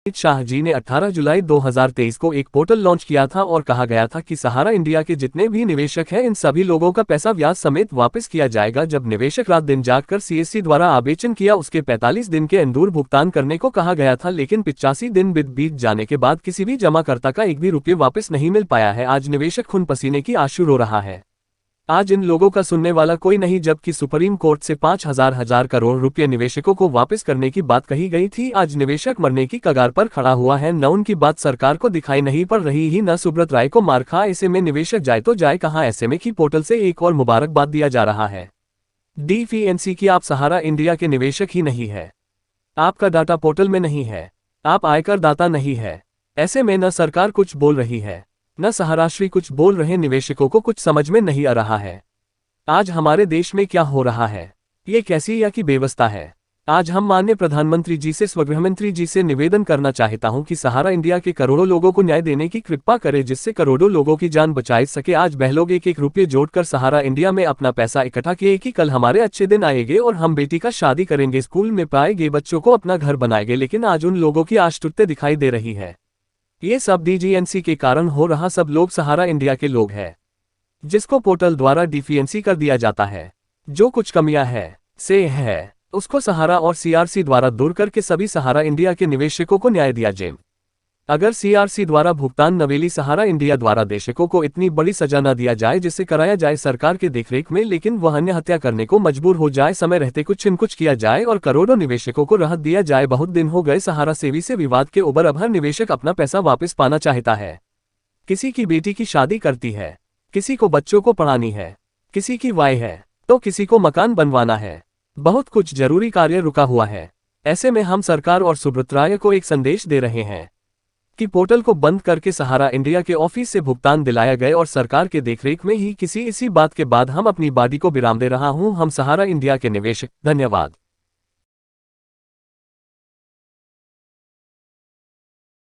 अमित शाह जी ने 18 जुलाई 2023 को एक पोर्टल लॉन्च किया था और कहा गया था कि सहारा इंडिया के जितने भी निवेशक हैं इन सभी लोगों का पैसा ब्याज समेत वापस किया जाएगा। जब निवेशक रात दिन जागकर सीएससी द्वारा आवेदन किया उसके 45 दिन के अंदर भुगतान करने को कहा गया था, लेकिन 85 दिन बीत जाने के बाद किसी भी जमाकर्ता का एक भी रुपये वापस नहीं मिल पाया है। आज निवेशक खून पसीने की आंसू रो रहा है। आज इन लोगों का सुनने वाला कोई नहीं, जबकि सुप्रीम कोर्ट से 5,000 करोड़ रुपए निवेशकों को वापस करने की बात कही गई थी। आज निवेशक मरने की कगार पर खड़ा हुआ है। न उनकी बात सरकार को दिखाई नहीं पड़ रही ही न सुब्रत राय को मार खा। ऐसे में निवेशक जाए तो जाए कहां। ऐसे में की पोर्टल से एक और मुबारकबाद दिया जा रहा है डीफीएनसी की। आप सहारा इंडिया के निवेशक ही नहीं है, आपका डाटा पोर्टल में नहीं है, आप आयकर दाता नहीं है। ऐसे में न सरकार कुछ बोल रही है न सहाराश्री कुछ बोल रहे। निवेशकों को कुछ समझ में नहीं आ रहा है आज हमारे देश में क्या हो रहा है, ये कैसी या की व्यवस्था है। आज हम माननीय प्रधानमंत्री जी से, स्वगृह मंत्री जी से निवेदन करना चाहता हूं कि सहारा इंडिया के करोड़ों लोगों को न्याय देने की कृपा करें, जिससे करोड़ों लोगों की जान बचाई सके। आज वह लोग एक एक रुपये जोड़कर सहारा इंडिया में अपना पैसा इकट्ठा किए कि कल हमारे अच्छे दिन आएंगे और हम बेटी का शादी करेंगे, स्कूल में पाएंगे, बच्चों को अपना घर बनाएंगे। लेकिन आज उन लोगों की आश टूटते दिखाई दे रही है। ये सब डीजीएनसी के कारण हो रहा। सब लोग सहारा इंडिया के लोग हैं, जिसको पोर्टल द्वारा डीफीएनसी कर दिया जाता है। जो कुछ कमियां है उसको सहारा और सीआरसी द्वारा दूर करके सभी सहारा इंडिया के निवेशकों को न्याय दिया जाए। अगर सीआरसी द्वारा भुगतान नवेली सहारा इंडिया द्वारा निवेशकों को इतनी बड़ी सजा न दिया जाए जिसे कराया जाए सरकार के देखरेख में, लेकिन वह अन्य हत्या करने को मजबूर हो जाए, समय रहते कुछ न कुछ किया जाए और करोड़ों निवेशकों को राहत दिया जाए। बहुत दिन हो गए सहारा सेवी से विवाद के उबर, अब हर निवेशक अपना पैसा वापस पाना चाहता है। किसी की बेटी की शादी करती है, किसी को बच्चों को पढ़ानी है, किसी की वाई है तो किसी को मकान बनवाना है, बहुत कुछ जरूरी कार्य रुका हुआ है। ऐसे में हम सरकार और सुब्रत राय को एक संदेश दे रहे हैं कि पोर्टल को बंद करके सहारा इंडिया के ऑफिस से भुगतान दिलाया गए और सरकार के देखरेख में ही इसी बात के बाद हम अपनी बाडी को विराम दे रहा हूं। हम सहारा इंडिया के निवेशक। धन्यवाद।